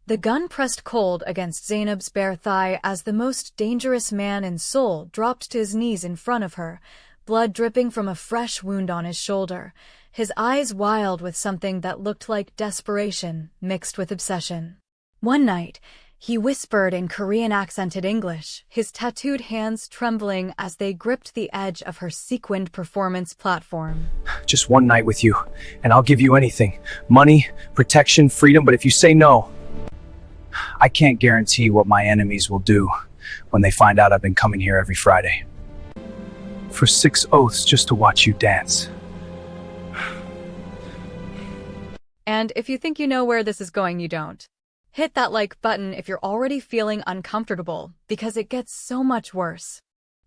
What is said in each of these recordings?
The gun pressed cold against Zainab's bare thigh as the most dangerous man in Seoul dropped to his knees in front of her, blood dripping from a fresh wound on his shoulder, his eyes wild with something that looked like desperation mixed with obsession. One night, he whispered in Korean-accented English, his tattooed hands trembling as they gripped the edge of her sequined performance platform. Just one night with you, and I'll give you anything. Money, protection, freedom, but if you say no, I can't guarantee what my enemies will do when they find out I've been coming here every Friday. For 6 oaths just to watch you dance. And if you think you know where this is going, you don't. Hit that like button if you're already feeling uncomfortable, because it gets so much worse.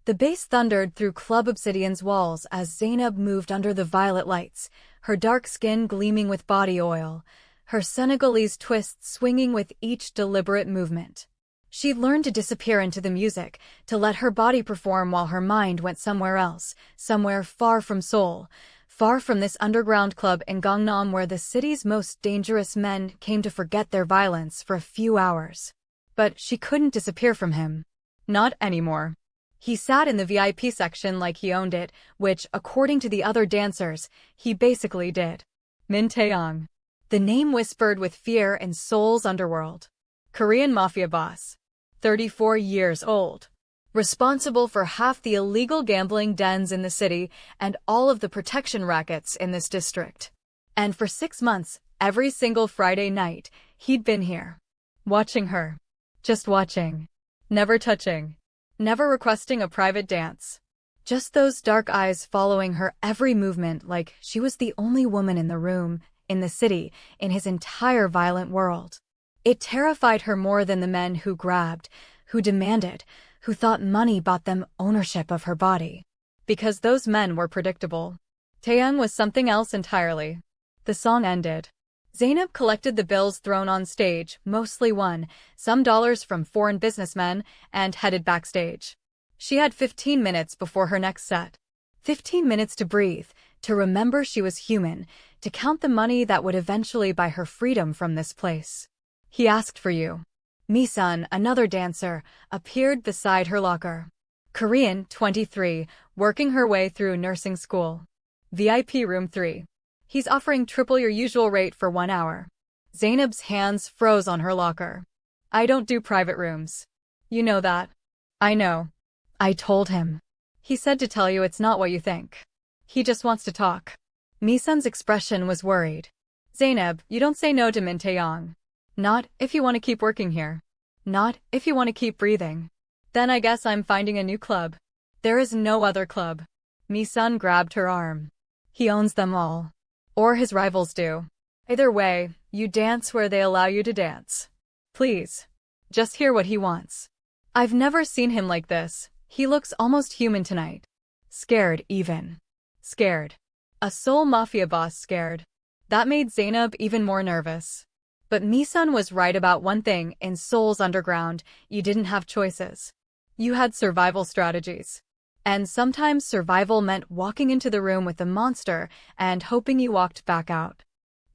The bass thundered through Club Obsidian's walls as Zainab moved under the violet lights, her dark skin gleaming with body oil, her Senegalese twists swinging with each deliberate movement. She'd learned to disappear into the music, to let her body perform while her mind went somewhere else, somewhere far from Seoul, far from this underground club in Gangnam where the city's most dangerous men came to forget their violence for a few hours. But she couldn't disappear from him. Not anymore. He sat in the VIP section like he owned it, which, according to the other dancers, he basically did. Min Taeyong. The name whispered with fear in Seoul's underworld. Korean Mafia boss. 34 years old. Responsible for half the illegal gambling dens in the city and all of the protection rackets in this district. And for 6 months, every single Friday night, he'd been here. Watching her. Just watching. Never touching. Never requesting a private dance. Just those dark eyes following her every movement like she was the only woman in the room, in the city, in his entire violent world. It terrified her more than the men who grabbed, who demanded, who thought money bought them ownership of her body. Because those men were predictable. Taeyong was something else entirely. The song ended. Zainab collected the bills thrown on stage, mostly won, some dollars from foreign businessmen, and headed backstage. She had 15 minutes before her next set. 15 minutes to breathe, to remember she was human, to count the money that would eventually buy her freedom from this place. He asked for you. Mi-sun, another dancer, appeared beside her locker. Korean, 23, working her way through nursing school. VIP room 3. He's offering triple your usual rate for 1 hour. Zainab's hands froze on her locker. I don't do private rooms. You know that. I know. I told him. He said to tell you it's not what you think. He just wants to talk. Mi-sun's expression was worried. Zainab, you don't say no to Min Taeyong. Not if you want to keep working here. Not if you want to keep breathing. Then I guess I'm finding a new club. There is no other club. Mi-sun grabbed her arm. He owns them all. Or his rivals do. Either way, you dance where they allow you to dance. Please. Just hear what he wants. I've never seen him like this. He looks almost human tonight. Scared even. Scared. A Seoul Mafia boss scared. That made Zainab even more nervous. But Mi-sun was right about one thing: in Seoul's underground, you didn't have choices. You had survival strategies. And sometimes survival meant walking into the room with the monster and hoping you walked back out.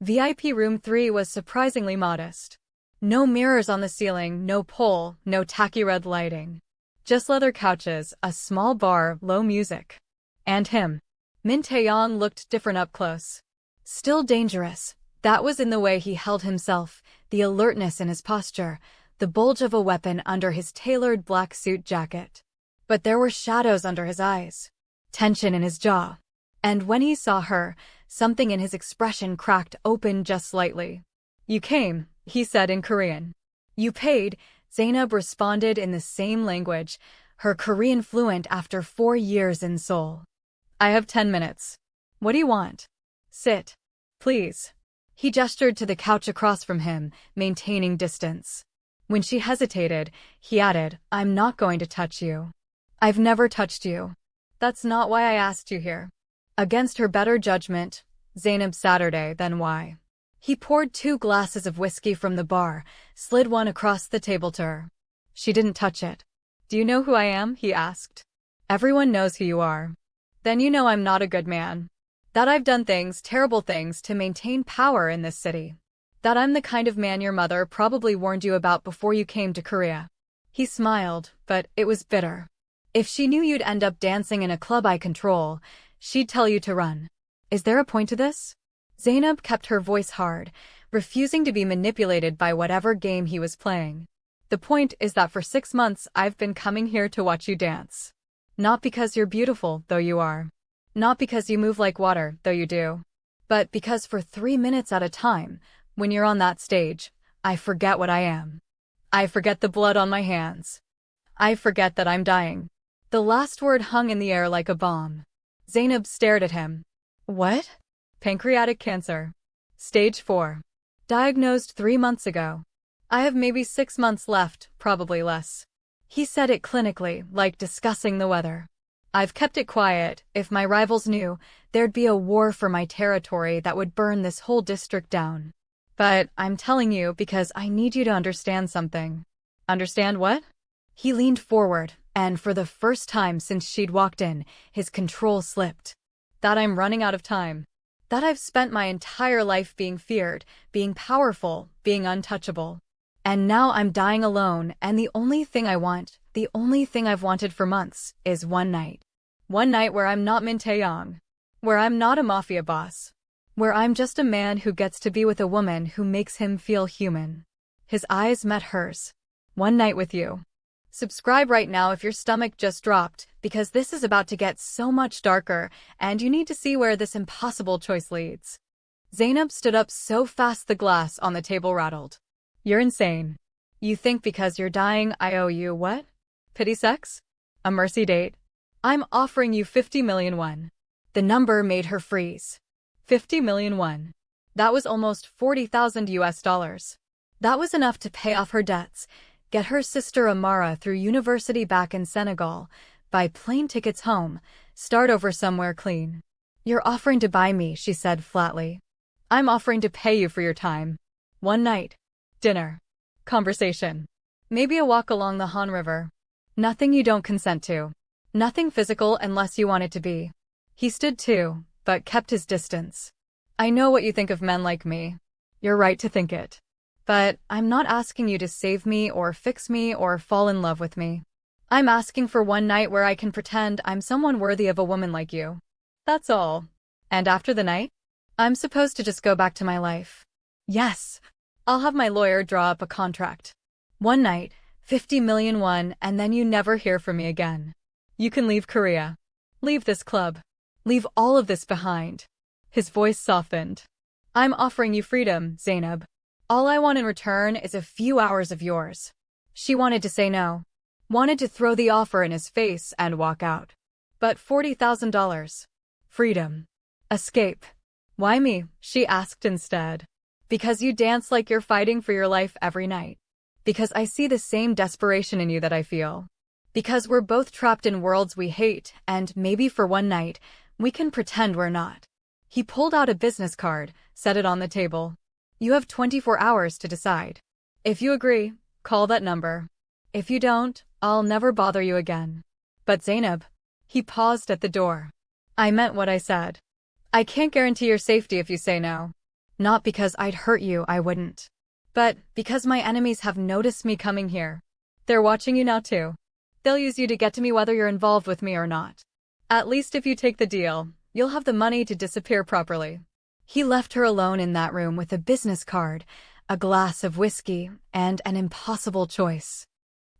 VIP room 3 was surprisingly modest. No mirrors on the ceiling, no pole, no tacky red lighting. Just leather couches, a small bar, low music. And him. Min Taeyong looked different up close. Still dangerous. That was in the way he held himself, the alertness in his posture, the bulge of a weapon under his tailored black suit jacket. But there were shadows under his eyes, tension in his jaw. And when he saw her, something in his expression cracked open just slightly. You came, he said in Korean. You paid, Zainab responded in the same language, her Korean fluent after 4 years in Seoul. I have 10 minutes. What do you want? Sit. Please. He gestured to the couch across from him, maintaining distance. When she hesitated, he added, I'm not going to touch you. I've never touched you. That's not why I asked you here. Against her better judgment, Zainab Saturday, then why? He poured 2 glasses of whiskey from the bar, slid one across the table to her. She didn't touch it. Do you know who I am? He asked. Everyone knows who you are. Then you know I'm not a good man. That I've done things, terrible things, to maintain power in this city. That I'm the kind of man your mother probably warned you about before you came to Korea. He smiled, but it was bitter. If she knew you'd end up dancing in a club I control, she'd tell you to run. Is there a point to this? Zainab kept her voice hard, refusing to be manipulated by whatever game he was playing. The point is that for 6 months I've been coming here to watch you dance. Not because you're beautiful, though you are. Not because you move like water, though you do. But because for 3 minutes at a time, when you're on that stage, I forget what I am. I forget the blood on my hands. I forget that I'm dying. The last word hung in the air like a bomb. Zainab stared at him. What? Pancreatic cancer. Stage 4. Diagnosed 3 months ago. I have maybe 6 months left, probably less. He said it clinically, like discussing the weather. I've kept it quiet. If my rivals knew, there'd be a war for my territory that would burn this whole district down. But I'm telling you because I need you to understand something. Understand what? He leaned forward, and for the first time since she'd walked in, his control slipped. That I'm running out of time. That I've spent my entire life being feared, being powerful, being untouchable. And now I'm dying alone, and the only thing I want, the only thing I've wanted for months, is one night. One night where I'm not Min Taeyong. Where I'm not a mafia boss. Where I'm just a man who gets to be with a woman who makes him feel human. His eyes met hers. One night with you. Subscribe right now if your stomach just dropped, because this is about to get so much darker, and you need to see where this impossible choice leads. Zainab stood up so fast the glass on the table rattled. You're insane. You think because you're dying I owe you what? Pity sex? A mercy date? I'm offering you 50 million won. The number made her freeze. 50 million won. That was almost 40,000 US dollars. That was enough to pay off her debts, get her sister Amara through university back in Senegal, buy plane tickets home, start over somewhere clean. You're offering to buy me, she said flatly. I'm offering to pay you for your time. One night. Dinner. Conversation. Maybe a walk along the Han River. Nothing you don't consent to. Nothing physical unless you want it to be. He stood too, but kept his distance. I know what you think of men like me. You're right to think it. But I'm not asking you to save me or fix me or fall in love with me. I'm asking for one night where I can pretend I'm someone worthy of a woman like you. That's all. And after the night, I'm supposed to just go back to my life. Yes. I'll have my lawyer draw up a contract. One night, 50 million won, and then you never hear from me again. You can leave Korea. Leave this club. Leave all of this behind. His voice softened. I'm offering you freedom, Zainab. All I want in return is a few hours of yours. She wanted to say no. Wanted to throw the offer in his face and walk out. But $40,000. Freedom. Escape. Why me? She asked instead. Because you dance like you're fighting for your life every night. Because I see the same desperation in you that I feel. Because we're both trapped in worlds we hate, and maybe for one night, we can pretend we're not. He pulled out a business card, set it on the table. You have 24 hours to decide. If you agree, call that number. If you don't, I'll never bother you again. But Zainab. He paused at the door. I meant what I said. I can't guarantee your safety if you say no. Not because I'd hurt you, I wouldn't. But because my enemies have noticed me coming here. They're watching you now too. They'll use you to get to me whether you're involved with me or not. At least if you take the deal, you'll have the money to disappear properly. He left her alone in that room with a business card, a glass of whiskey, and an impossible choice.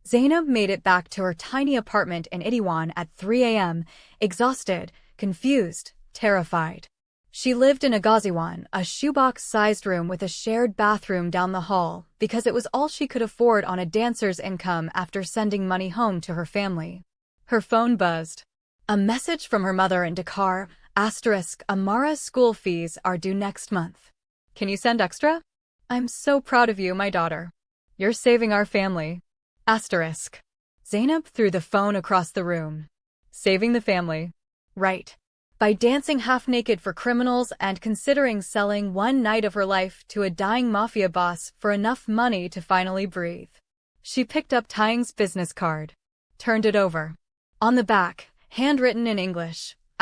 Zainab made it back to her tiny apartment in Itaewon at 3 a.m., exhausted, confused, terrified. She lived in a Gaziwan, a shoebox-sized room with a shared bathroom down the hall, because it was all she could afford on a dancer's income after sending money home to her family. Her phone buzzed. A message from her mother in Dakar, *, Amara's school fees are due next month. Can you send extra? I'm so proud of you, my daughter. You're saving our family. *. Zainab threw the phone across the room. Saving the family. Right. By dancing half-naked for criminals and considering selling one night of her life to a dying mafia boss for enough money to finally breathe. She picked up Taeyong's business card. Turned it over. On the back, handwritten in English, *,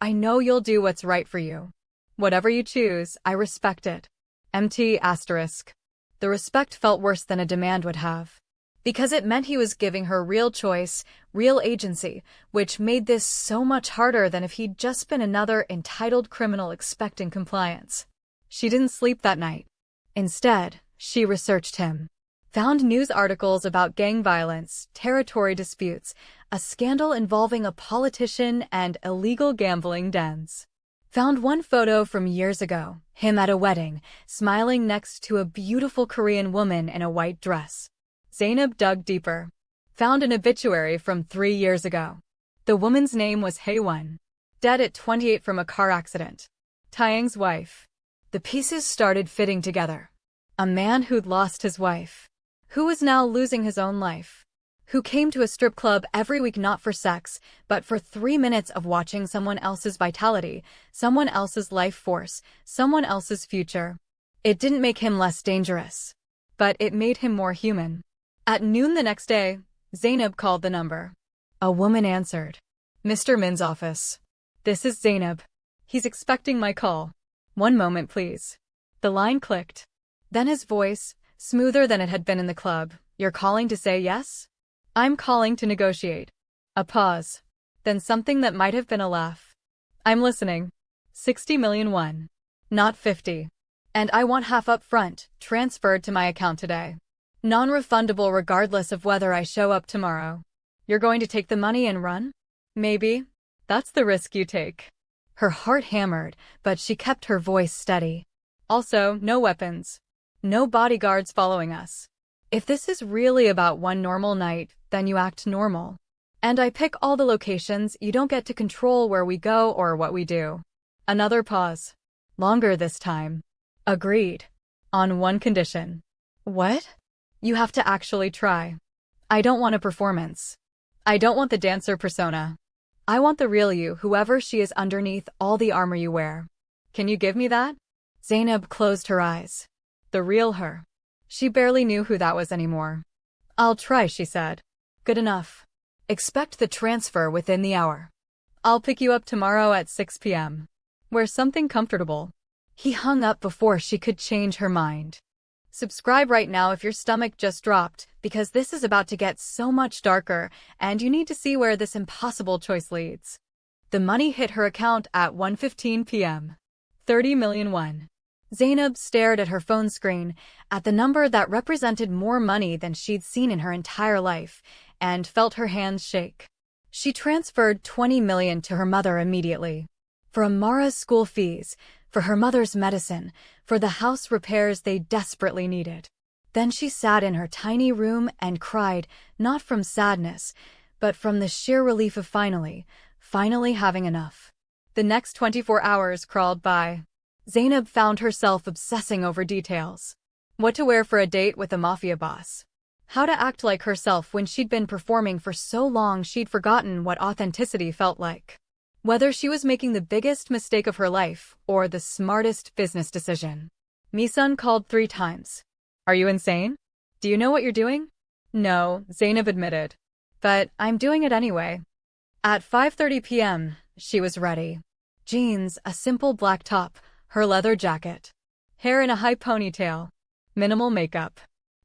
I know you'll do what's right for you. Whatever you choose, I respect it. Empty asterisk. The respect felt worse than a demand would have. Because it meant he was giving her real choice, real agency, which made this so much harder than if he'd just been another entitled criminal expecting compliance. She didn't sleep that night. Instead, she researched him. Found news articles about gang violence, territory disputes, a scandal involving a politician, and illegal gambling dens. Found one photo from years ago, him at a wedding, smiling next to a beautiful Korean woman in a white dress. Zainab dug deeper. Found an obituary from 3 years ago. The woman's name was Haewon. Dead at 28 from a car accident. Taeyang's wife. The pieces started fitting together. A man who'd lost his wife. Who was now losing his own life. Who came to a strip club every week not for sex, but for 3 minutes of watching someone else's vitality, someone else's life force, someone else's future. It didn't make him less dangerous. But it made him more human. At noon the next day, Zainab called the number. A woman answered. Mr. Min's office. This is Zainab. He's expecting my call. One moment, please. The line clicked. Then his voice, smoother than it had been in the club. You're calling to say yes? I'm calling to negotiate. A pause. Then something that might have been a laugh. I'm listening. 60 million won. Not 50. And I want half up front, transferred to my account today. Non-refundable regardless of whether I show up tomorrow. You're going to take the money and run? Maybe. That's the risk you take. Her heart hammered, but she kept her voice steady. Also, no weapons. No bodyguards following us. If this is really about one normal night, then you act normal. And I pick all the locations, you don't get to control where we go or what we do. Another pause. Longer this time. Agreed. On one condition. What? You have to actually try. I don't want a performance. I don't want the dancer persona. I want the real you, whoever she is underneath all the armor you wear. Can you give me that? Zainab closed her eyes. The real her. She barely knew who that was anymore. I'll try, she said. Good enough. Expect the transfer within the hour. I'll pick you up tomorrow at 6 p.m. Wear something comfortable. He hung up before she could change her mind. Subscribe right now if your stomach just dropped, because this is about to get so much darker, and you need to see where this impossible choice leads. The money hit her account at 1:15 p.m. 30 million won. Zainab stared at her phone screen, at the number that represented more money than she'd seen in her entire life, and felt her hands shake. She transferred 20 million to her mother immediately. For Amara's school fees, for her mother's medicine, for the house repairs they desperately needed. Then she sat in her tiny room and cried, not from sadness, but from the sheer relief of finally having enough. The next 24 hours crawled by. Zainab found herself obsessing over details. What to wear for a date with a Mafia boss. How to act like herself when she'd been performing for so long she'd forgotten what authenticity felt like. Whether she was making the biggest mistake of her life or the smartest business decision. Misun called 3 times. Are you insane? Do you know what you're doing? No, Zainab admitted. But I'm doing it anyway. At 5:30 p.m., she was ready. Jeans, a simple black top, her leather jacket. Hair in a high ponytail. Minimal makeup.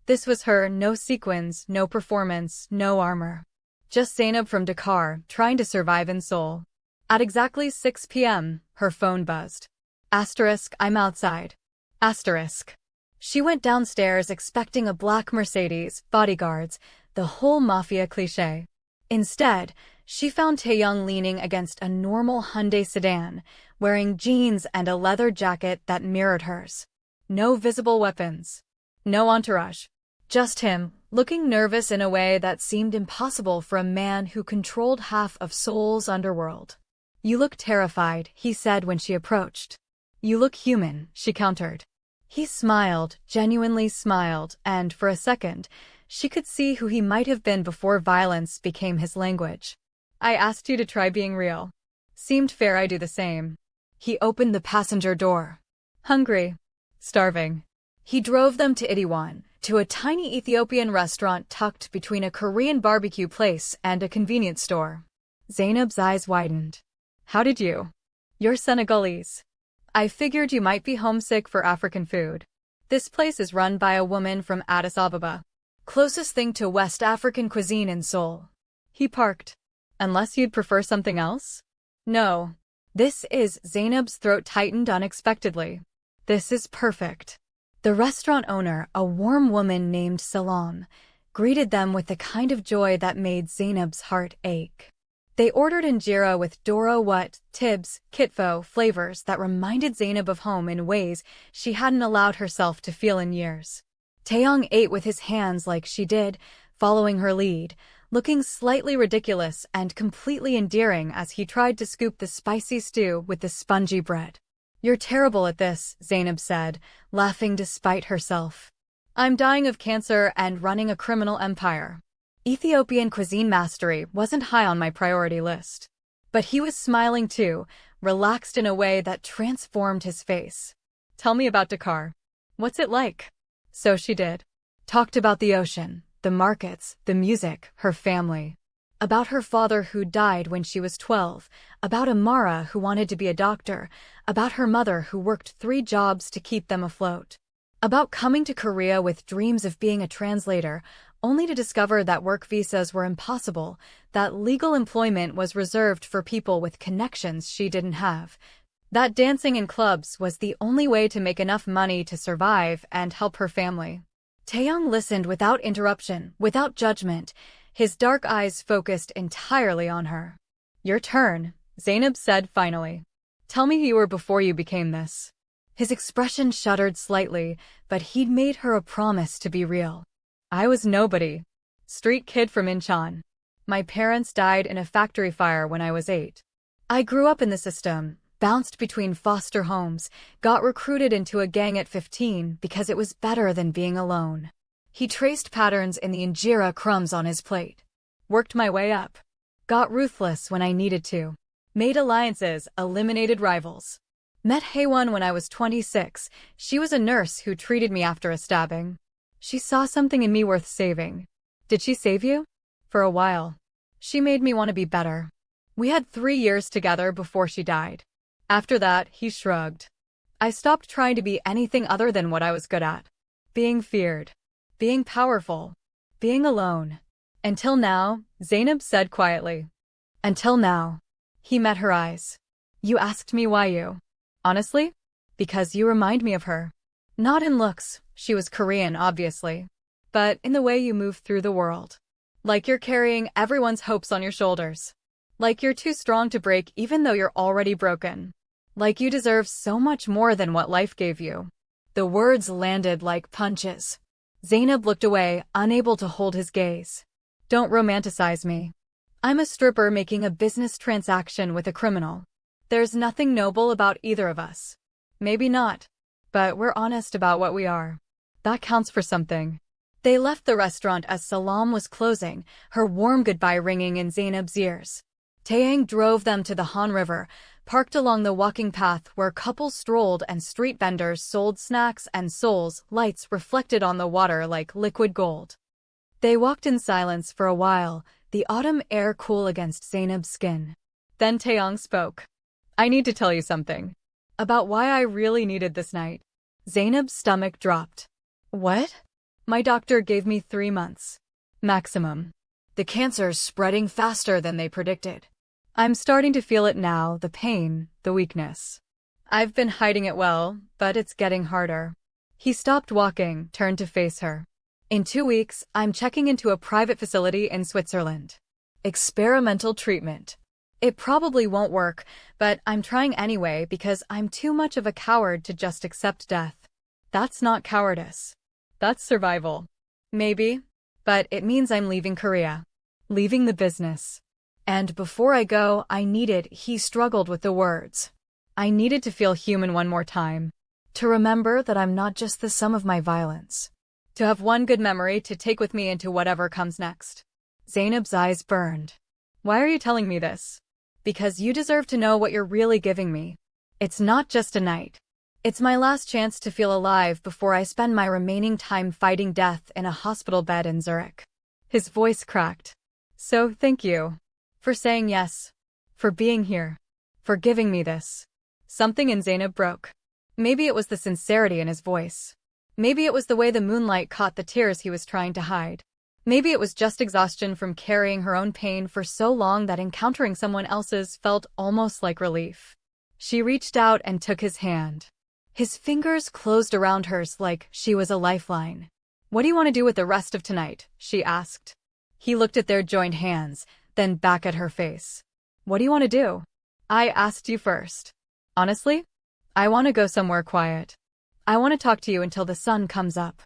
This was her, no sequins, no performance, no armor. Just Zainab from Dakar, trying to survive in Seoul. At exactly 6 p.m., her phone buzzed. Asterisk, I'm outside. Asterisk. She went downstairs expecting a black Mercedes, bodyguards, the whole Mafia cliché. Instead, she found Taeyang leaning against a normal Hyundai sedan, wearing jeans and a leather jacket that mirrored hers. No visible weapons. No entourage. Just him, looking nervous in a way that seemed impossible for a man who controlled half of Seoul's underworld. You look terrified, he said when she approached. You look human, she countered. He smiled, genuinely smiled, and for a second, she could see who he might have been before violence became his language. I asked you to try being real. Seemed fair I do the same. He opened the passenger door. Hungry. Starving. He drove them to Itaewon, to a tiny Ethiopian restaurant tucked between a Korean barbecue place and a convenience store. Zainab's eyes widened. How did you? You're Senegalese. I figured you might be homesick for African food. This place is run by a woman from Addis Ababa. Closest thing to West African cuisine in Seoul. He parked. Unless you'd prefer something else? No. This is Zainab's throat tightened unexpectedly. This is perfect. The restaurant owner, a warm woman named Salam, greeted them with the kind of joy that made Zainab's heart ache. They ordered injera with Doro Wat, Tibs, Kitfo flavors that reminded Zainab of home in ways she hadn't allowed herself to feel in years. Taeyong ate with his hands like she did, following her lead, looking slightly ridiculous and completely endearing as he tried to scoop the spicy stew with the spongy bread. "You're terrible at this," Zainab said, laughing despite herself. "I'm dying of cancer and running a criminal empire." Ethiopian cuisine mastery wasn't high on my priority list. But he was smiling too, relaxed in a way that transformed his face. "Tell me about Dakar. What's it like?" So she did. Talked about the ocean, the markets, the music, her family. About her father who died when she was 12, about Amara who wanted to be a doctor, about her mother who worked 3 jobs to keep them afloat. About coming to Korea with dreams of being a translator, only to discover that work visas were impossible, that legal employment was reserved for people with connections she didn't have, that dancing in clubs was the only way to make enough money to survive and help her family. Taeyong listened without interruption, without judgment, his dark eyes focused entirely on her. "Your turn," Zainab said finally. "Tell me who you were before you became this." His expression shuddered slightly, but he'd made her a promise to be real. "I was nobody. Street kid from Incheon. My parents died in a factory fire when I was 8. I grew up in the system, bounced between foster homes, got recruited into a gang at 15 because it was better than being alone." He traced patterns in the injera crumbs on his plate. "Worked my way up. Got ruthless when I needed to. Made alliances, eliminated rivals. Met Haewon when I was 26. She was a nurse who treated me after a stabbing. She saw something in me worth saving." "Did she save you?" "For a while. She made me want to be better. We had 3 years together before she died. After that," he shrugged. "I stopped trying to be anything other than what I was good at. Being feared. Being powerful. Being alone. Until now," Zainab said quietly. "Until now." He met her eyes. "You asked me why you." "Honestly? Because you remind me of her. Not in looks, she was Korean obviously, but in the way you move through the world. Like you're carrying everyone's hopes on your shoulders. Like you're too strong to break even though you're already broken. Like you deserve so much more than what life gave you." The words landed like punches. Zainab looked away, unable to hold his gaze. "Don't romanticize me. I'm a stripper making a business transaction with a criminal. There's nothing noble about either of us. Maybe not. But we're honest about what we are. That counts for something." They left the restaurant as Salam was closing, her warm goodbye ringing in Zainab's ears. Taeyang drove them to the Han River, parked along the walking path where couples strolled and street vendors sold snacks and Seoul's lights reflected on the water like liquid gold. They walked in silence for a while, the autumn air cool against Zainab's skin. Then Taeyang spoke. "I need to tell you something. About why I really needed this night." Zainab's stomach dropped. "What?" "My doctor gave me 3 months. Maximum. The cancer's spreading faster than they predicted. I'm starting to feel it now, the pain, the weakness. I've been hiding it well, but it's getting harder." He stopped walking, turned to face her. "In 2 weeks, I'm checking into a private facility in Switzerland. Experimental treatment. It probably won't work, but I'm trying anyway because I'm too much of a coward to just accept death. That's not cowardice. That's survival. Maybe. But it means I'm leaving Korea. Leaving the business. And before I go, he struggled with the words. I needed to feel human one more time. To remember that I'm not just the sum of my violence. To have one good memory to take with me into whatever comes next." Zainab's eyes burned. "Why are you telling me this?" "Because you deserve to know what you're really giving me. It's not just a night. It's my last chance to feel alive before I spend my remaining time fighting death in a hospital bed in Zurich." His voice cracked. "So thank you. For saying yes. For being here. For giving me this." Something in Zainab broke. Maybe it was the sincerity in his voice. Maybe it was the way the moonlight caught the tears he was trying to hide. Maybe it was just exhaustion from carrying her own pain for so long that encountering someone else's felt almost like relief. She reached out and took his hand. His fingers closed around hers like she was a lifeline. "What do you want to do with the rest of tonight?" she asked. He looked at their joined hands, then back at her face. "What do you want to do?" "I asked you first. Honestly, I want to go somewhere quiet. I want to talk to you until the sun comes up.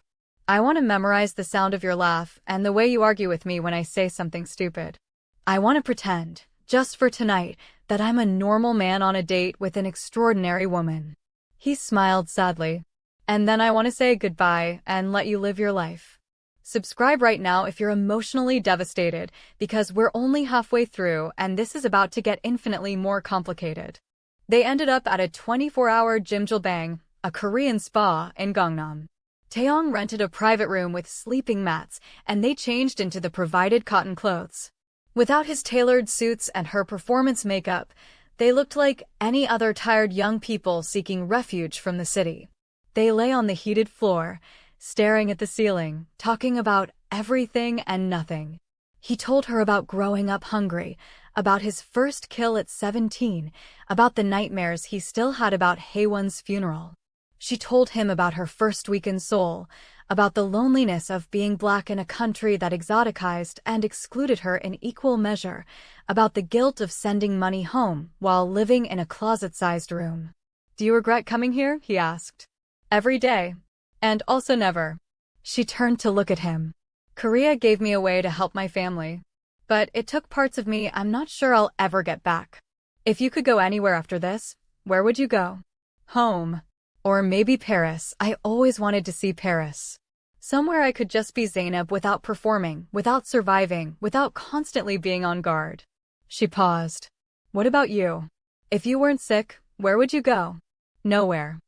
I want to memorize the sound of your laugh and the way you argue with me when I say something stupid. I want to pretend, just for tonight, that I'm a normal man on a date with an extraordinary woman." He smiled sadly. "And then I want to say goodbye and let you live your life." Subscribe right now if you're emotionally devastated, because we're only halfway through and this is about to get infinitely more complicated. They ended up at a 24-hour Jjimjilbang, a Korean spa in Gangnam. Taeyong rented a private room with sleeping mats, and they changed into the provided cotton clothes. Without his tailored suits and her performance makeup, they looked like any other tired young people seeking refuge from the city. They lay on the heated floor, staring at the ceiling, talking about everything and nothing. He told her about growing up hungry, about his first kill at 17, about the nightmares he still had about Haewon's funeral. She told him about her first week in Seoul, about the loneliness of being black in a country that exoticized and excluded her in equal measure, about the guilt of sending money home while living in a closet-sized room. "Do you regret coming here?" he asked. "Every day. And also never." She turned to look at him. "Korea gave me a way to help my family. But it took parts of me I'm not sure I'll ever get back. If you could go anywhere after this, where would you go?" "Home. Or maybe Paris. I always wanted to see Paris. Somewhere I could just be Zainab without performing, without surviving, without constantly being on guard." She paused. "What about you? If you weren't sick, where would you go?" "Nowhere.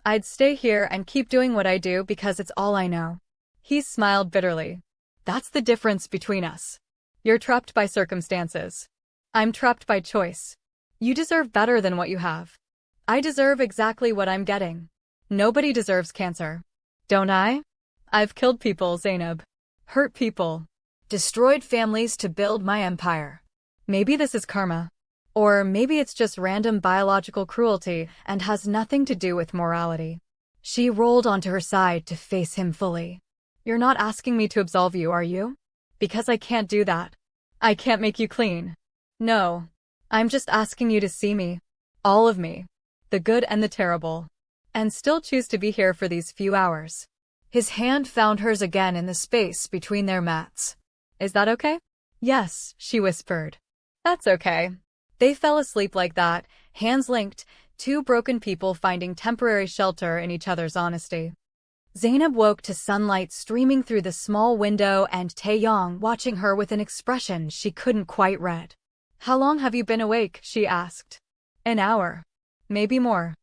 I'd stay here and keep doing what I do because it's all I know." He smiled bitterly. "That's the difference between us. You're trapped by circumstances. I'm trapped by choice. You deserve better than what you have. I deserve exactly what I'm getting. Nobody deserves cancer. Don't I? I've killed people, Zainab. Hurt people. Destroyed families to build my empire. Maybe this is karma. Or maybe it's just random biological cruelty and has nothing to do with morality." She rolled onto her side to face him fully. "You're not asking me to absolve you, are you? Because I can't do that. I can't make you clean. No. I'm just asking you to see me. All of me. The good and the terrible. And still choose to be here for these few hours." His hand found hers again in the space between their mats. "Is that okay?" "Yes," she whispered. "That's okay." They fell asleep like that, hands linked, two broken people finding temporary shelter in each other's honesty. Zainab woke to sunlight streaming through the small window and Taeyong watching her with an expression she couldn't quite read. "How long have you been awake?" she asked. "An hour. Maybe more.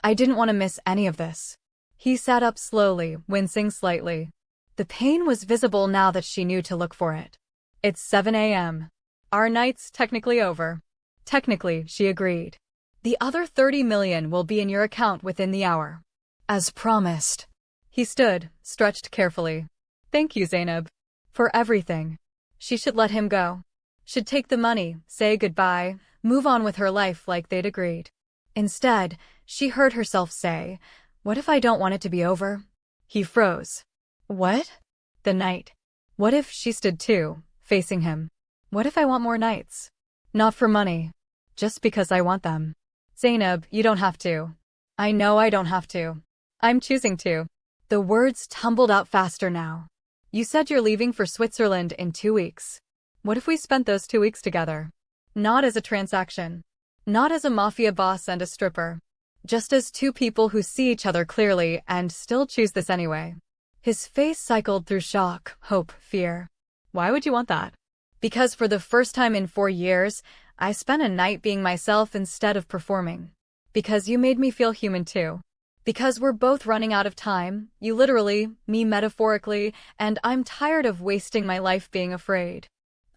I didn't want to miss any of this." He sat up slowly, wincing slightly. The pain was visible now that she knew to look for it. "It's 7 a.m. Our night's technically over." "Technically," she agreed. "The other 30 million will be in your account within the hour." "As promised." He stood, stretched carefully. "Thank you, Zainab. For everything." She should let him go. Should take the money, say goodbye, move on with her life like they'd agreed. Instead, she heard herself say, "What if I don't want it to be over?" He froze. "What?" "The night. What if," she stood too, facing him. "What if I want more nights? Not for money. Just because I want them." "Zainab, you don't have to." "I know I don't have to. I'm choosing to." The words tumbled out faster now. "You said you're leaving for Switzerland in 2 weeks. What if we spent those 2 weeks together? Not as a transaction. Not as a mafia boss and a stripper. Just as two people who see each other clearly and still choose this anyway." His face cycled through shock, hope, fear. "Why would you want that?" "Because for the first time in 4 years, I spent a night being myself instead of performing. Because you made me feel human too. Because we're both running out of time, you literally, me metaphorically, and I'm tired of wasting my life being afraid.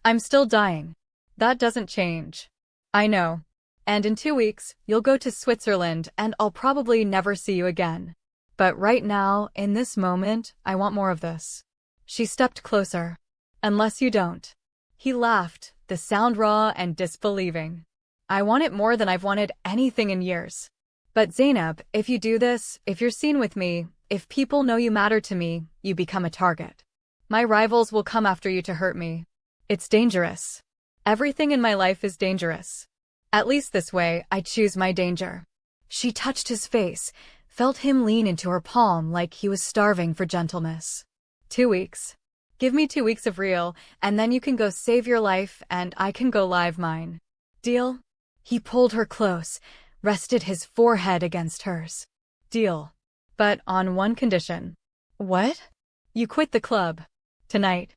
I'm still dying. That doesn't change. I know. And in 2 weeks, you'll go to Switzerland and I'll probably never see you again. But right now, in this moment, I want more of this. She stepped closer. Unless you don't. He laughed, the sound raw and disbelieving. I want it more than I've wanted anything in years. But Zainab, if you do this, if you're seen with me, if people know you matter to me, you become a target. My rivals will come after you to hurt me. It's dangerous. Everything in my life is dangerous. At least this way, I choose my danger. She touched his face, felt him lean into her palm like he was starving for gentleness. 2 weeks. Give me 2 weeks of real, and then you can go save your life and I can go live mine. Deal? He pulled her close, rested his forehead against hers. Deal. But on one condition. What? You quit the club. Tonight.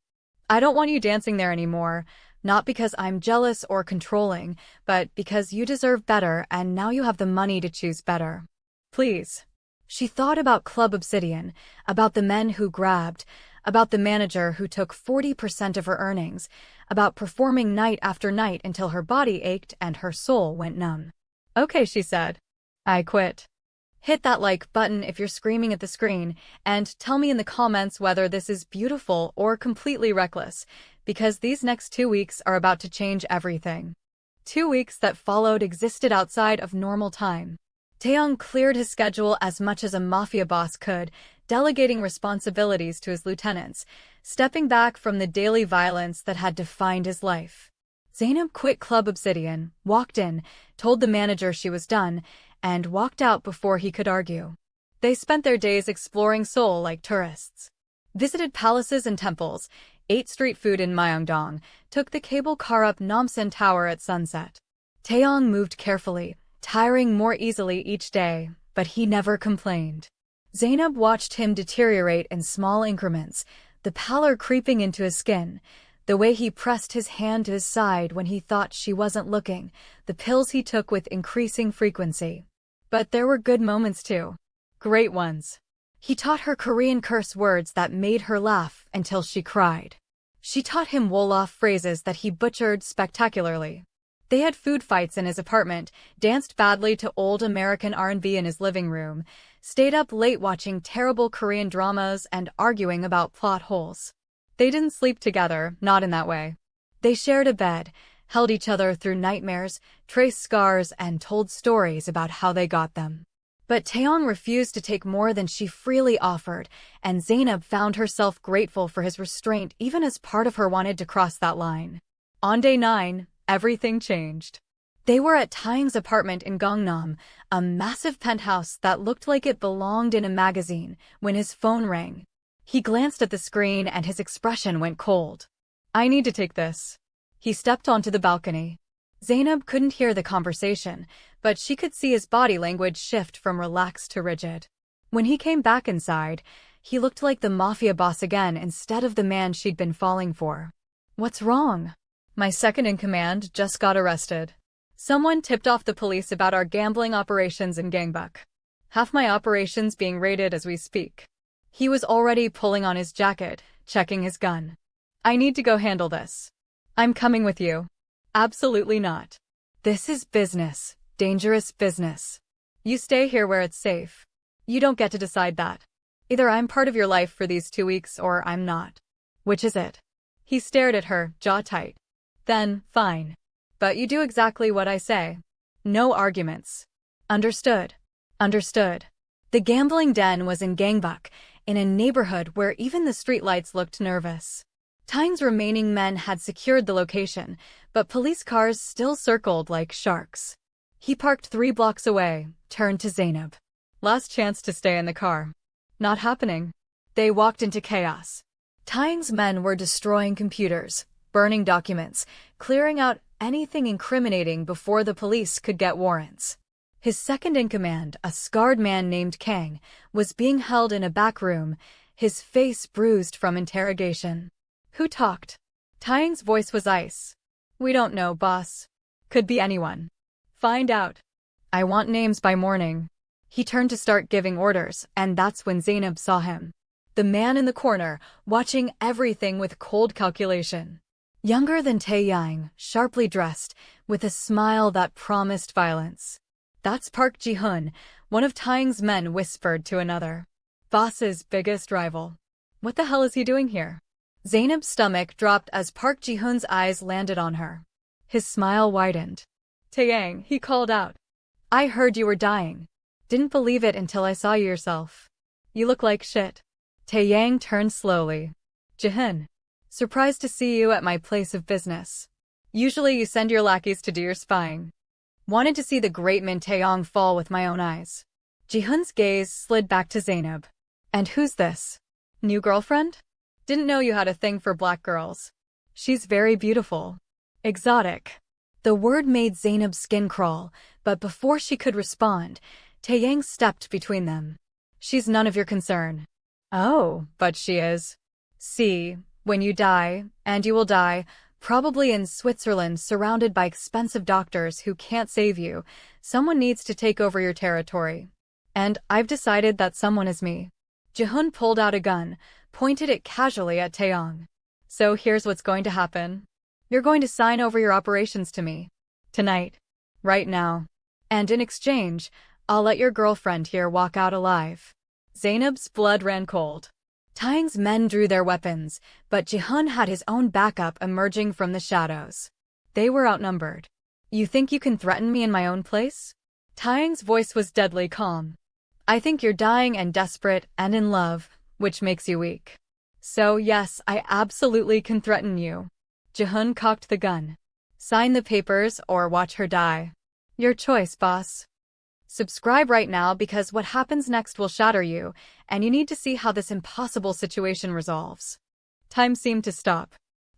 I don't want you dancing there anymore, not because I'm jealous or controlling, but because you deserve better and now you have the money to choose better. Please. She thought about Club Obsidian, about the men who grabbed, about the manager who took 40% of her earnings, about performing night after night until her body ached and her soul went numb. Okay, she said. I quit. Hit that like button if you're screaming at the screen, and tell me in the comments whether this is beautiful or completely reckless, because these next 2 weeks are about to change everything. 2 weeks that followed existed outside of normal time. Taeyong cleared his schedule as much as a mafia boss could, delegating responsibilities to his lieutenants, stepping back from the daily violence that had defined his life. Zainab quit Club Obsidian, walked in, told the manager she was done, and walked out before he could argue. They spent their days exploring Seoul like tourists. Visited palaces and temples, ate street food in Myeongdong, took the cable car up Namsan Tower at sunset. Taeyong moved carefully, tiring more easily each day, but he never complained. Zainab watched him deteriorate in small increments, the pallor creeping into his skin, the way he pressed his hand to his side when he thought she wasn't looking, the pills he took with increasing frequency. But there were good moments too. Great ones. He taught her Korean curse words that made her laugh until she cried. She taught him Wolof phrases that he butchered spectacularly. They had food fights in his apartment, danced badly to old American R&B in his living room, stayed up late watching terrible Korean dramas and arguing about plot holes. They didn't sleep together, not in that way. They shared a bed, held each other through nightmares, traced scars, and told stories about how they got them. But Taeyong refused to take more than she freely offered, and Zainab found herself grateful for his restraint even as part of her wanted to cross that line. On day 9, everything changed. They were at Taeyong's apartment in Gangnam, a massive penthouse that looked like it belonged in a magazine, when his phone rang. He glanced at the screen and his expression went cold. I need to take this. He stepped onto the balcony. Zainab couldn't hear the conversation, but she could see his body language shift from relaxed to rigid. When he came back inside, he looked like the mafia boss again instead of the man she'd been falling for. What's wrong? My second-in-command just got arrested. Someone tipped off the police about our gambling operations in Gangbuk. Half my operations being raided as we speak. He was already pulling on his jacket, checking his gun. I need to go handle this. I'm coming with you. Absolutely not. This is business, dangerous business. You stay here where it's safe. You don't get to decide that. Either I'm part of your life for these 2 weeks or I'm not. Which is it? He stared at her, jaw tight. Then, fine. But you do exactly what I say. No arguments. Understood. Understood. The gambling den was in Gangbuk, in a neighborhood where even the streetlights looked nervous. Taeyong's remaining men had secured the location, but police cars still circled like sharks. He parked 3 blocks away, turned to Zainab. Last chance to stay in the car. Not happening. They walked into chaos. Taeyong's men were destroying computers, burning documents, clearing out anything incriminating before the police could get warrants. His second-in-command, a scarred man named Kang, was being held in a back room, his face bruised from interrogation. Who talked? Taeyong's voice was ice. We don't know, boss. Could be anyone. Find out. I want names by morning. He turned to start giving orders, and that's when Zainab saw him. The man in the corner, watching everything with cold calculation. Younger than Taeyong, sharply dressed, with a smile that promised violence. That's Park Ji-hoon, one of Taeyong's men whispered to another. Boss's biggest rival. What the hell is he doing here? Zainab's stomach dropped as Park Ji-hoon's eyes landed on her. His smile widened. Taeyang, he called out. I heard you were dying. Didn't believe it until I saw you yourself. You look like shit. Taeyang turned slowly. Ji-hoon. Surprised to see you at my place of business. Usually you send your lackeys to do your spying. Wanted to see the great Min Taeyong fall with my own eyes. Ji-hoon's gaze slid back to Zainab. And who's this? New girlfriend? Didn't know you had a thing for black girls. She's very beautiful. Exotic. The word made Zainab's skin crawl, but before she could respond, Taeyang stepped between them. She's none of your concern. Oh, but she is. See, when you die, and you will die, probably in Switzerland surrounded by expensive doctors who can't save you, someone needs to take over your territory. And I've decided that someone is me. Ji-hoon pulled out a gun, pointed it casually at Taeyong. So here's what's going to happen. You're going to sign over your operations to me. Tonight. Right now. And in exchange, I'll let your girlfriend here walk out alive. Zainab's blood ran cold. Taeyang's men drew their weapons, but Ji-hoon had his own backup emerging from the shadows. They were outnumbered. You think you can threaten me in my own place? Taeyang's voice was deadly calm. I think you're dying and desperate and in love, which makes you weak. So yes, I absolutely can threaten you. Ji-hoon cocked the gun. Sign the papers or watch her die. Your choice, boss. Subscribe right now because what happens next will shatter you, and you need to see how this impossible situation resolves. Time seemed to stop.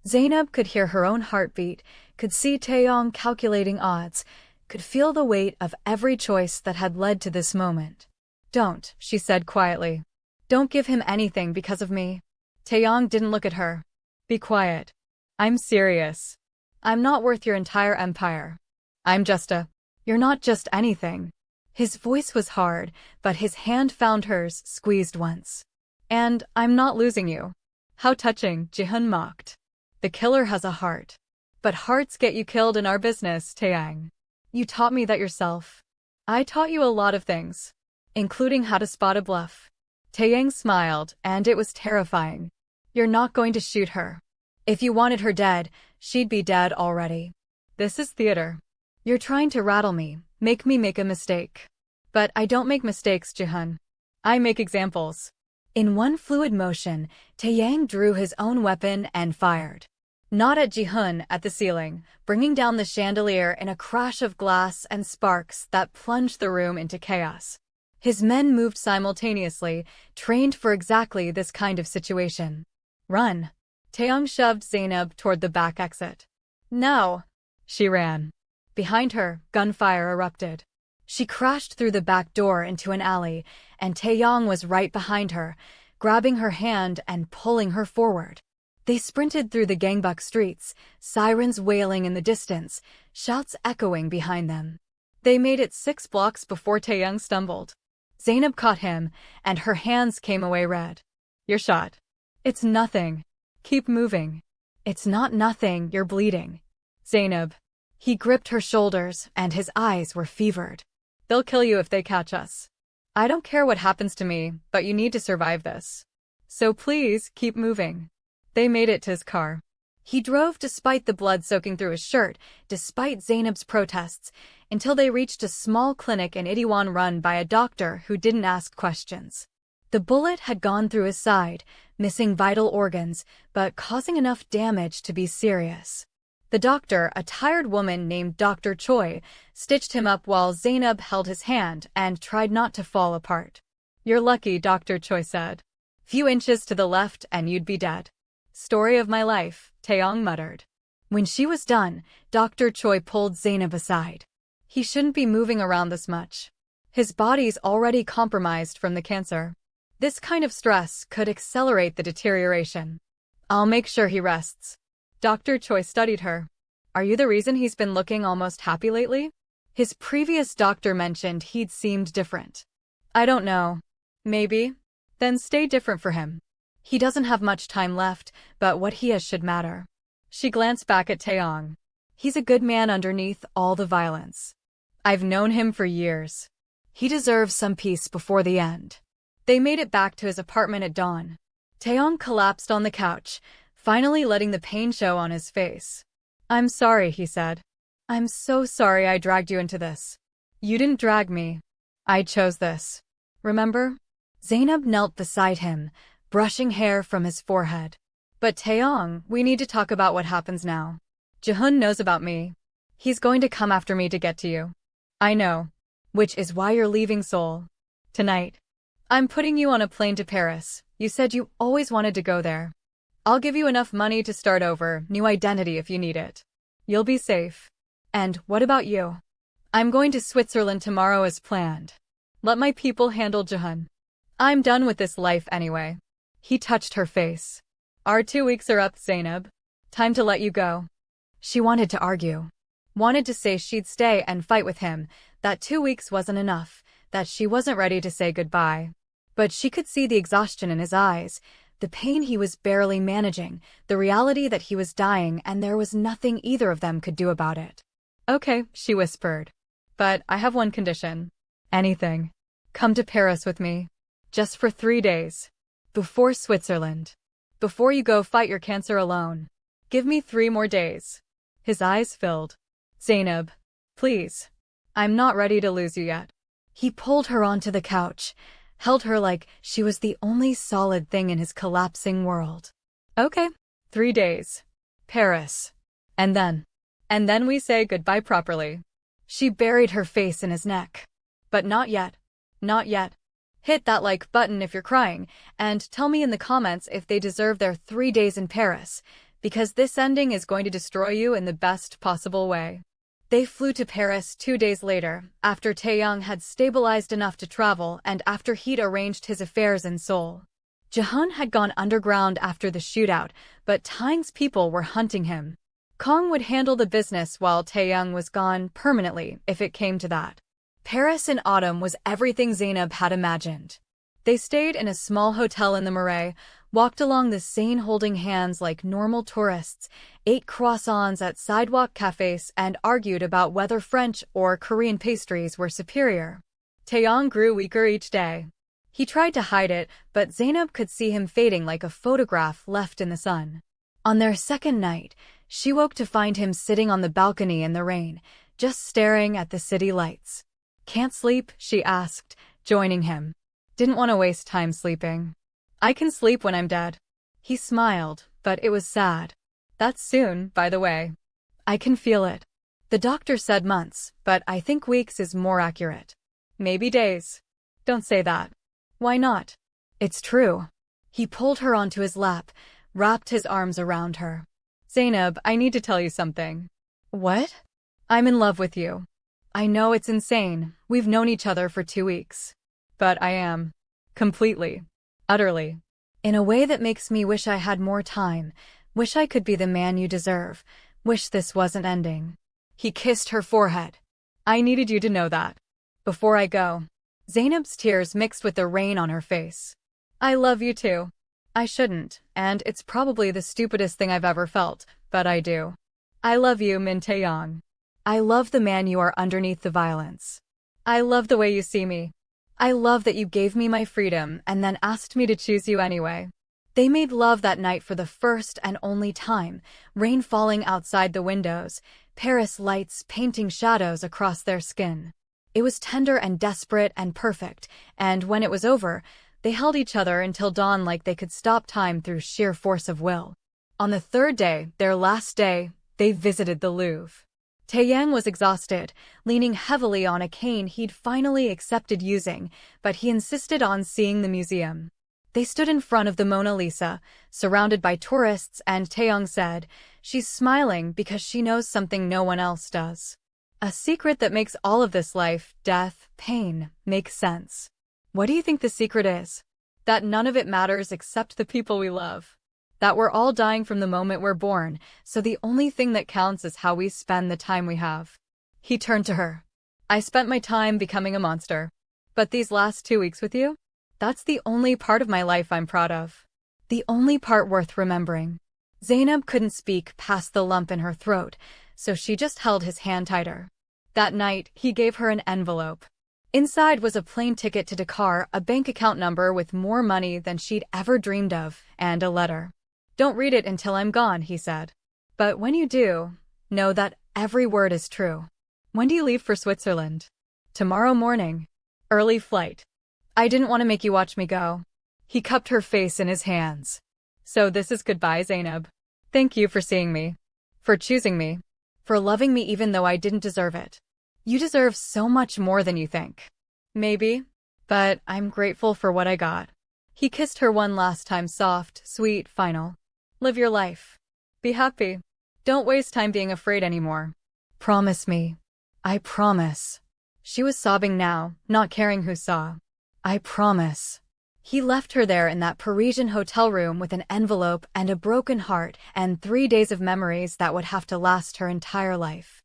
Zainab could hear her own heartbeat, could see Taeyong calculating odds, could feel the weight of every choice that had led to this moment. Don't, she said quietly. Don't give him anything because of me. Taeyong didn't look at her. Be quiet. I'm serious. I'm not worth your entire empire. You're not just anything. His voice was hard, but his hand found hers, squeezed once. And I'm not losing you. How touching, Ji-hoon mocked. The killer has a heart. But hearts get you killed in our business, Taeyang. You taught me that yourself. I taught you a lot of things, including how to spot a bluff. Taeyang smiled, and it was terrifying. You're not going to shoot her. If you wanted her dead, she'd be dead already. This is theater. You're trying to rattle me, make me make a mistake. But I don't make mistakes, Ji-hoon. I make examples. In one fluid motion, Taeyang drew his own weapon and fired. Not at Ji-hoon, at the ceiling, bringing down the chandelier in a crash of glass and sparks that plunged the room into chaos. His men moved simultaneously, trained for exactly this kind of situation. Run. Taeyong shoved Zainab toward the back exit. No. She ran. Behind her, gunfire erupted. She crashed through the back door into an alley, and Taeyong was right behind her, grabbing her hand and pulling her forward. They sprinted through the gangbuk streets, sirens wailing in the distance, shouts echoing behind them. They made it 6 blocks before Taeyong stumbled. Zainab caught him, and her hands came away red. You're shot. It's nothing. Keep moving. It's not nothing, you're bleeding. Zainab. He gripped her shoulders, and his eyes were fevered. They'll kill you if they catch us. I don't care what happens to me, but you need to survive this. So please, keep moving. They made it to his car. He drove despite the blood soaking through his shirt, despite Zainab's protests, until they reached a small clinic in Itaewon run by a doctor who didn't ask questions. The bullet had gone through his side, missing vital organs, but causing enough damage to be serious. The doctor, a tired woman named Dr. Choi, stitched him up while Zainab held his hand and tried not to fall apart. You're lucky, Dr. Choi said. Few inches to the left and you'd be dead. Story of my life, Taeyong muttered. When she was done, Dr. Choi pulled Zainab aside. He shouldn't be moving around this much. His body's already compromised from the cancer. This kind of stress could accelerate the deterioration. I'll make sure he rests. Dr. Choi studied her. Are you the reason he's been looking almost happy lately? His previous doctor mentioned he'd seemed different. I don't know. Maybe. Then stay different for him. He doesn't have much time left, but what he has should matter. She glanced back at Taeyong. He's a good man underneath all the violence. I've known him for years. He deserves some peace before the end. They made it back to his apartment at dawn. Taeyong collapsed on the couch, finally letting the pain show on his face. "I'm sorry," he said. "I'm so sorry I dragged you into this." "You didn't drag me. I chose this. Remember?" Zainab knelt beside him, brushing hair from his forehead. "But Taeyong, we need to talk about what happens now. Jihun knows about me. He's going to come after me to get to you." "I know. Which is why you're leaving Seoul. Tonight. I'm putting you on a plane to Paris. You said you always wanted to go there. I'll give you enough money to start over, new identity if you need it. You'll be safe. And what about you?" "I'm going to Switzerland tomorrow as planned. Let my people handle Jihun. I'm done with this life anyway." He touched her face. "Our 2 weeks are up, Zainab. Time to let you go." She wanted to argue. Wanted to say she'd stay and fight with him, that 2 weeks wasn't enough, that she wasn't ready to say goodbye. But she could see the exhaustion in his eyes, the pain he was barely managing, the reality that he was dying, and there was nothing either of them could do about it. "Okay," she whispered. "But I have one condition." "Anything. Come to Paris with me. Just for 3 days. Before Switzerland. Before you go fight your cancer alone. Give me 3 more days." His eyes filled. "Zainab, please. I'm not ready to lose you yet." He pulled her onto the couch, held her like she was the only solid thing in his collapsing world. "Okay, 3 days. Paris. And then we say goodbye properly." She buried her face in his neck. "But not yet. Not yet. Hit that like button if you're crying, and tell me in the comments if they deserve their 3 days in Paris, because this ending is going to destroy you in the best possible way." They flew to Paris 2 days later, after Taeyong had stabilized enough to travel and after he'd arranged his affairs in Seoul. Jihun had gone underground after the shootout, but Tang's people were hunting him. Kong would handle the business while Taeyong was gone permanently, if it came to that. Paris in autumn was everything Zainab had imagined. They stayed in a small hotel in the Marais, walked along the Seine holding hands like normal tourists, ate croissants at sidewalk cafes, and argued about whether French or Korean pastries were superior. Taeyong grew weaker each day. He tried to hide it, but Zainab could see him fading like a photograph left in the sun. On their second night, she woke to find him sitting on the balcony in the rain, just staring at the city lights. "Can't sleep?" she asked, joining him. "Didn't want to waste time sleeping. I can sleep when I'm dead." He smiled, but it was sad. "That's soon, by the way. I can feel it. The doctor said months, but I think weeks is more accurate. Maybe days." "Don't say that." "Why not? It's true." He pulled her onto his lap, wrapped his arms around her. "Zainab, I need to tell you something." "What?" "I'm in love with you. I know it's insane. We've known each other for 2 weeks. But I am. Completely. Utterly. In a way that makes me wish I had more time, wish I could be the man you deserve, wish this wasn't ending." He kissed her forehead. "I needed you to know that. Before I go." Zainab's tears mixed with the rain on her face. "I love you too. I shouldn't, and it's probably the stupidest thing I've ever felt, but I do. I love you, Min Taeyong. I love the man you are underneath the violence. I love the way you see me. I love that you gave me my freedom and then asked me to choose you anyway." They made love that night for the first and only time, rain falling outside the windows, Paris lights painting shadows across their skin. It was tender and desperate and perfect, and when it was over, they held each other until dawn like they could stop time through sheer force of will. On the 3rd day, their last day, they visited the Louvre. Taeyang was exhausted, leaning heavily on a cane he'd finally accepted using, but he insisted on seeing the museum. They stood in front of the Mona Lisa, surrounded by tourists, and Taeyong said, "She's smiling because she knows something no one else does. A secret that makes all of this life, death, pain, make sense." "What do you think the secret is?" "That none of it matters except the people we love. That we're all dying from the moment we're born, so the only thing that counts is how we spend the time we have." He turned to her. "I spent my time becoming a monster. But these last 2 weeks with you? That's the only part of my life I'm proud of. The only part worth remembering." Zainab couldn't speak past the lump in her throat, so she just held his hand tighter. That night, he gave her an envelope. Inside was a plane ticket to Dakar, a bank account number with more money than she'd ever dreamed of, and a letter. "Don't read it until I'm gone," he said. "But when you do, know that every word is true." "When do you leave for Switzerland?" "Tomorrow morning. Early flight." "I didn't want to make you watch me go." He cupped her face in his hands. "So this is goodbye, Zainab. Thank you for seeing me. For choosing me. For loving me even though I didn't deserve it. You deserve so much more than you think." "Maybe. But I'm grateful for what I got." He kissed her one last time, soft, sweet, final. "Live your life. Be happy. Don't waste time being afraid anymore. Promise me." "I promise." She was sobbing now, not caring who saw. "I promise." He left her there in that Parisian hotel room with an envelope and a broken heart and 3 days of memories that would have to last her entire life.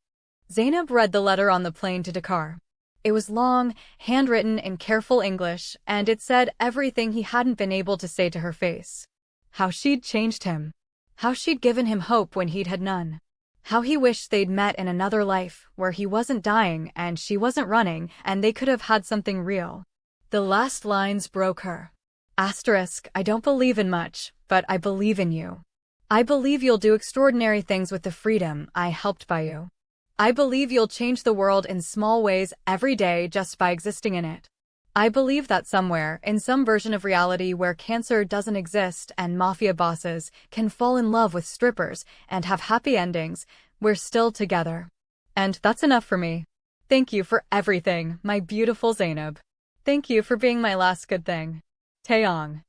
Zainab read the letter on the plane to Dakar. It was long, handwritten in careful English, and it said everything he hadn't been able to say to her face. How she'd changed him. How she'd given him hope when he'd had none. How he wished they'd met in another life, where he wasn't dying and she wasn't running, and they could have had something real. The last lines broke her. Asterisk, "I don't believe in much, but I believe in you. I believe you'll do extraordinary things with the freedom I helped by you. I believe you'll change the world in small ways every day just by existing in it. I believe that somewhere, in some version of reality where cancer doesn't exist and mafia bosses can fall in love with strippers and have happy endings, we're still together. And that's enough for me. Thank you for everything, my beautiful Zainab. Thank you for being my last good thing. Taeyong."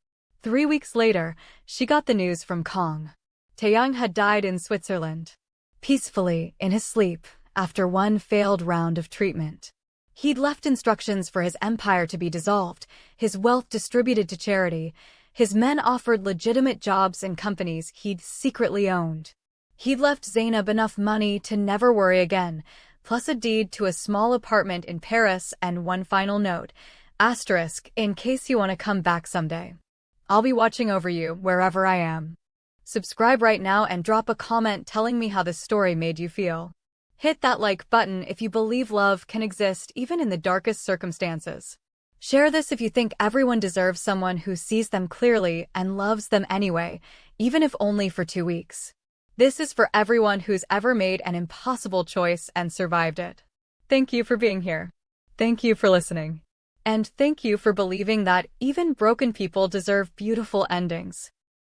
3 weeks later, she got the news from Kong. Taeyong had died in Switzerland. Peacefully, in his sleep, after one failed round of treatment. He'd left instructions for his empire to be dissolved, his wealth distributed to charity, his men offered legitimate jobs in companies he'd secretly owned. He'd left Zainab enough money to never worry again, plus a deed to a small apartment in Paris and one final note. Asterisk, "In case you want to come back someday. I'll be watching over you wherever I am." Subscribe right now and drop a comment telling me how this story made you feel. Hit that like button if you believe love can exist even in the darkest circumstances. Share this if you think everyone deserves someone who sees them clearly and loves them anyway, even if only for 2 weeks. This is for everyone who's ever made an impossible choice and survived it. Thank you for being here. Thank you for listening. And thank you for believing that even broken people deserve beautiful endings.